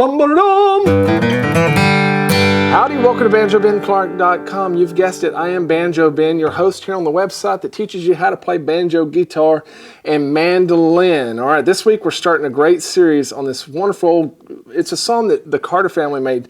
Howdy, welcome to BanjoBenClark.com. You've guessed it, I am Banjo Ben, your host here on the website that teaches you how to play banjo, guitar, and mandolin. All right, this week we're starting a great series on this wonderful, it's a song that the Carter family made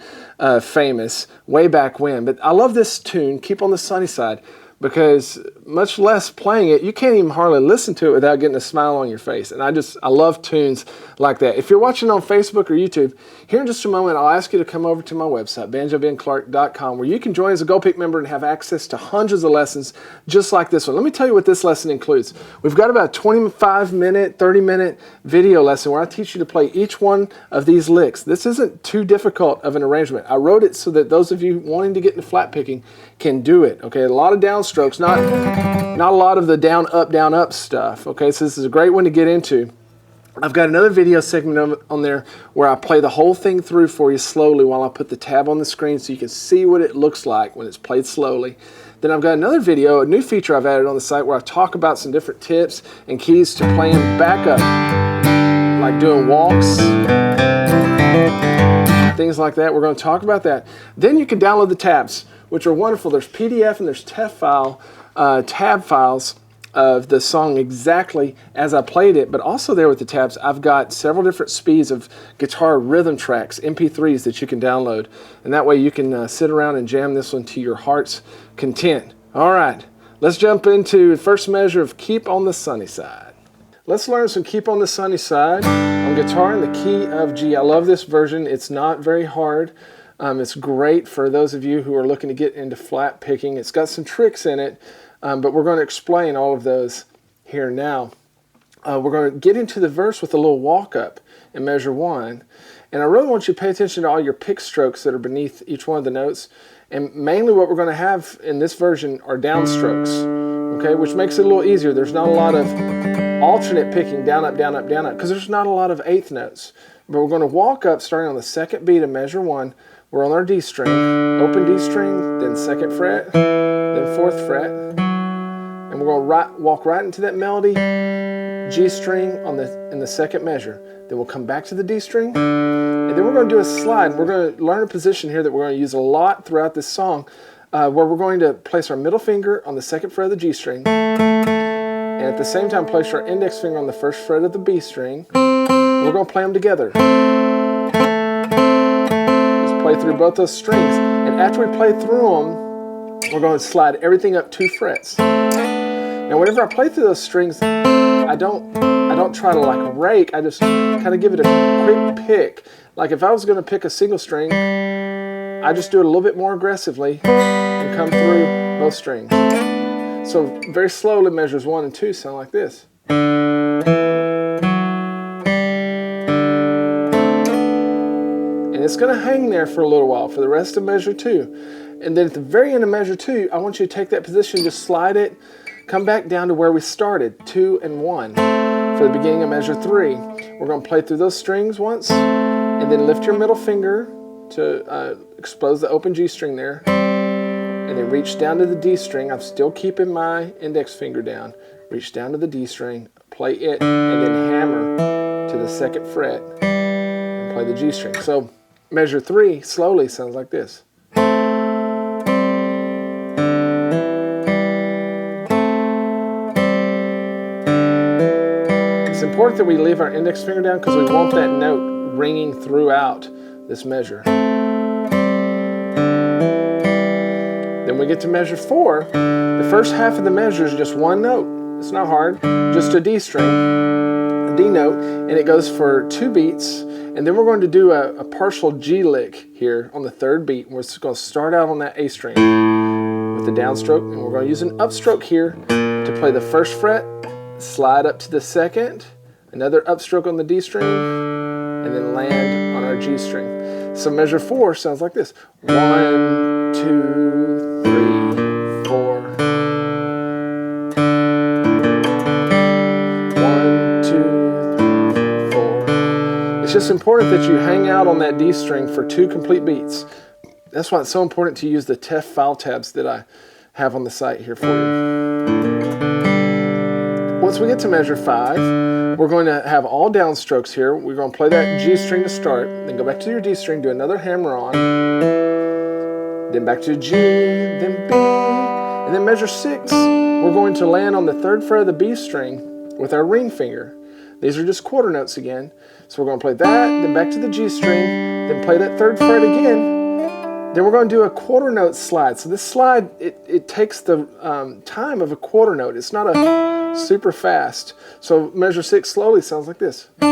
famous way back when. But I love this tune, Keep on the Sunny Side, because much less playing it, you can't even hardly listen to it without getting a smile on your face. And I love tunes like that. If you're watching on Facebook or YouTube, here in just a moment, I'll ask you to come over to my website, BanjoBenClark.com, where you can join as a Gold Peak member and have access to hundreds of lessons just like this one. Let me tell you what this lesson includes. We've got about a 25-minute, 30-minute video lesson where I teach you to play each one of these licks. This isn't too difficult of an arrangement. I wrote it so that those of you wanting to get into flat picking can do it. Okay, a lot of downstrokes, not a lot of the down, up stuff. Okay, so this is a great one to get into. I've got another video segment on there where I play the whole thing through for you slowly while I put the tab on the screen so you can see what it looks like when it's played slowly. Then I've got another video, a new feature I've added on the site where I talk about some different tips and keys to playing backup, like doing walks, things like that. We're going to talk about that. Then you can download the tabs, which are wonderful. There's PDF and there's tab files of the song exactly as I played it, but also there with the tabs, I've got several different speeds of guitar rhythm tracks, MP3s that you can download. And that way you can sit around and jam this one to your heart's content. All right, let's jump into the first measure of Keep on the Sunny Side. Let's learn some Keep on the Sunny Side on guitar in the key of G. I love this version. It's not very hard. It's great for those of you who are looking to get into flat picking. It's got some tricks in it, but we're going to explain all of those here now. We're going to get into the verse with a little walk up in measure 1. And I really want you to pay attention to all your pick strokes that are beneath each one of the notes. And mainly what we're going to have in this version are downstrokes, okay, which makes it a little easier. There's not a lot of alternate picking, down, up, down, up, down, up, because there's not a lot of eighth notes. But we're going to walk up starting on the second beat of measure 1. We're on our D string, open D string, then 2nd fret, then 4th fret, and we're going to walk right into that melody, G string in the 2nd measure. Then we'll come back to the D string, and then we're going to do a slide. And we're going to learn a position here that we're going to use a lot throughout this song, where we're going to place our middle finger on the 2nd fret of the G string, and at the same time place our index finger on the 1st fret of the B string. We're going to play them together. Play through both those strings, and after we play through them, we're going to slide everything up 2 frets. Now, whenever I play through those strings, I don't try to like rake. I just kind of give it a quick pick. Like if I was going to pick a single string, I just do it a little bit more aggressively and come through both strings. So very slowly, measures 1 and 2 sound like this. It's going to hang there for a little while for the rest of measure 2. And then at the very end of measure 2, I want you to take that position, just slide it, come back down to where we started, 2 and 1. For the beginning of measure 3, we're going to play through those strings once, and then lift your middle finger to expose the open G string there, and then reach down to the D string. I'm still keeping my index finger down. Reach down to the D string, play it, and then hammer to the 2nd fret, and play the G string. So measure 3 slowly sounds like this. It's important that we leave our index finger down because we want that note ringing throughout this measure. Then we get to measure 4. The first half of the measure is just one note. It's not hard, just a D string, a D note, and it goes for 2 beats. And then we're going to do a partial G lick here on the 3rd beat. We're just going to start out on that A string with the downstroke, and we're going to use an upstroke here to play the 1st fret, slide up to the 2nd, another upstroke on the D string, and then land on our G string. So measure 4 sounds like this. 1, 2, 3, 4. 1, 2, 3, 4. It's just important that you hang out on that D string for 2 complete beats. That's why it's so important to use the TEF file tabs that I have on the site here for you. once we get to measure 5, we're going to have all downstrokes here. We're going to play that G string to start, then go back to your D string, do another hammer on, then back to G, then B, and then measure 6. We're going to land on the 3rd fret of the B string with our ring finger. These are just quarter notes again. So we're going to play that, then back to the G string, then play that 3rd fret again. Then we're going to do a quarter note slide. So this slide, it takes the time of a quarter note. It's not a super fast. So measure 6 slowly sounds like this. Hear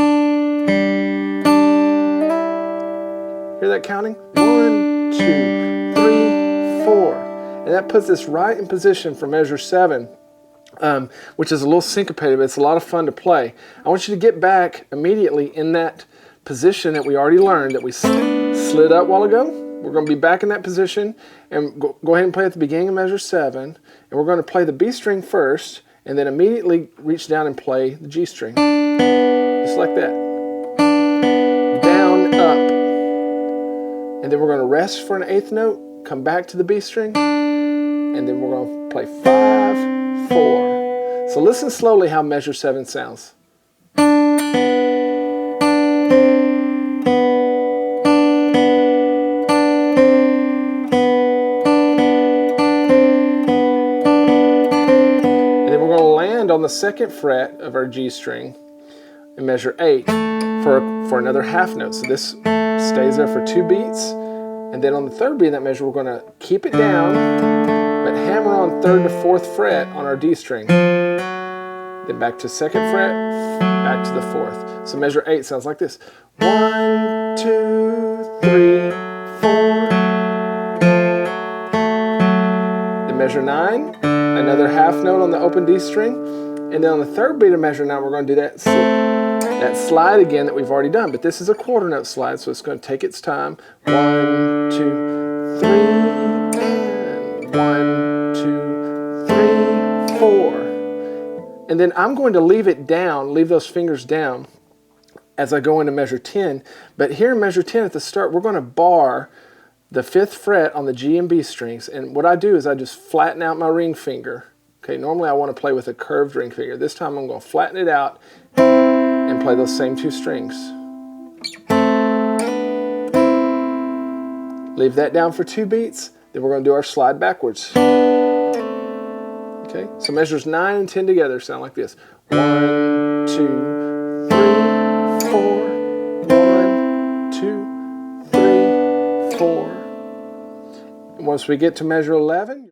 that counting? 1, 2, 3, 4. And that puts us right in position for measure 7, which is a little syncopated, but it's a lot of fun to play. I want you to get back immediately in that position that we already learned, that we slid up a while ago. We're going to be back in that position, and go ahead and play at the beginning of measure 7, and we're going to play the B string first, and then immediately reach down and play the G string. Just like that. Down, up. And then we're going to rest for an 8th note, come back to the B string, and then we're going to play 5, 4. So listen slowly how measure 7 sounds. On the 2nd fret of our G string in measure 8 for another half note. So this stays there for 2 beats, and then on the 3rd beat of that measure we're going to keep it down but hammer on 3rd to 4th fret on our D string, then back to 2nd fret, back to the 4th. So measure 8 sounds like this. 1, 2, 3, 4. Then measure 9, another half note on the open D string, and then on the 3rd beat of measure 9 we're going to do that slide again that we've already done, but this is a quarter note slide, so it's going to take its time. 1, 2, 3, and 1, 2, 3, 4. And then I'm going to leave it down, leave those fingers down as I go into measure 10, but here in measure 10 at the start we're going to bar the 5th fret on the G and B strings, and what I do is I just flatten out my ring finger. Okay, normally I want to play with a curved ring finger. This time I'm going to flatten it out and play those same 2 strings. Leave that down for 2 beats, then we're going to do our slide backwards. Okay, so measures 9 and 10 together sound like this. 1, 2, 3, 4. 1, 2, 3, 4. And once we get to measure 11,